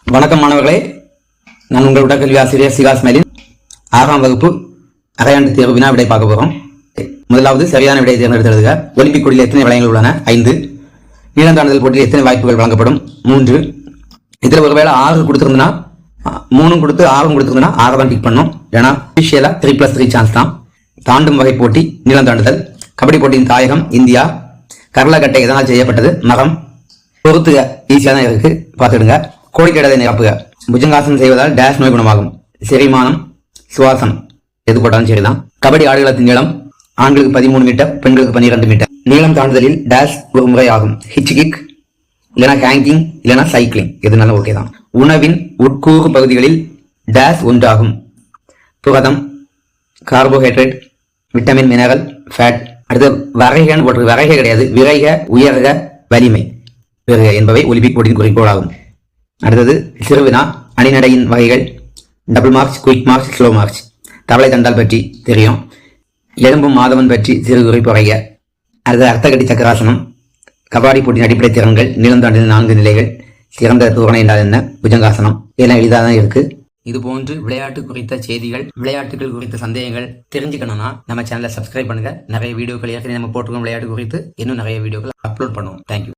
வணக்கம் மாணவர்களே, நான் உங்கள் உடற்கல்வி ஆசிரியர் சிகாஸ் மேலின் 6ஆம் வகுப்பு அரையாண்டு தேர்வு வினா விடை பார்க்க போகிறோம். முதலாவது சரியான விடையை தேர்ந்தெடுத்து எழுதுக. ஒலிம்பிக் கொடியில் எத்தனை வளையங்கள் உள்ளன? 5. நீளந்தாண்டுதல் போட்டியில் எத்தனை வாய்ப்புகள் வழங்கப்படும்? 3. இதில் ஒருவேளை 6 கொடுத்துருந்தனா 3 கொடுத்து 6 கொடுத்துருந்தனா 6 தான் டிக் பண்ணும். ஏன்னா அபிஷியலா 3+3 சான்ஸ் தான். தாண்டும் வகை போட்டி நீளந்தாண்டுதல். கபடி போட்டியின் தாயகம் இந்தியா. கரலக்கட்டை எதனால் செய்யப்பட்டது? மரம். பொறுத்துக, ஈஸியாக தான் இருக்கு, பார்த்துடுங்க. கோடிக்கடலை நிரப்புக. புஜங்காசனம் செய்வதால் டேஷ் நோய் குணமாகும். செரிமானம், சுவாசம், எது போட்டாலும் சரிதான். கபடி ஆடுகளத்தின் நீளம் ஆண்களுக்கு 13 மீட்டர், பெண்களுக்கு 12 மீட்டர். நீளம் தாண்டுதலில் டேஷ் ஒரு முறை ஆகும். ஹிச் கிக், இல்லைனா ஹேங்கிங், இல்லைனா சைக்கிளிங், எதுனாலும் ஓகே தான். உணவின் உட்கூறு பகுதிகளில் டேஷ் ஒன்றாகும். புரதம், கார்போஹைட்ரேட், விட்டமின், மினரல், ஃபேட். அடுத்து வரைகன்னு போட்டு, வரைகை கிடையாது, விரைக, உயர்க, வலிமை பெறுக என்பவை ஒலிம்பிக் போட்டியின் குறிக்கோளாகும். அடுத்தது சிறுவினா, அணிநடையின் வகைகள், double March, quick March, slow March. தவளை தண்டால் பற்றி தெரியும். எலும்பும் மாதவன் பற்றி சிறு குறிப்பு வரைக. அடுத்தது அர்த்தகட்டி சக்கராசனம். கபாடி போட்டியின் அடிப்படை திறன்கள், நீளந்தாண்டில் 4 நிலைகள், சிறந்த தூரணை என்றால் என்ன, புஜங்காசனம், இதெல்லாம் எளிதாக தான் இருக்கு. இது போன்று விளையாட்டு குறித்த செய்திகள், விளையாட்டுகள் குறித்த சந்தேகங்கள் தெரிஞ்சுக்கணும்னா நம்ம சேனலை சப்ஸ்கிரைப் பண்ணுங்க. நிறைய வீடியோக்கள் ஏற்கனவே நம்ம போட்டுருக்கோம் விளையாட்டு குறித்து, இன்னும் நிறைய வீடியோக்கள் அப்லோட் பண்ணுவோம். தேங்க்யூ.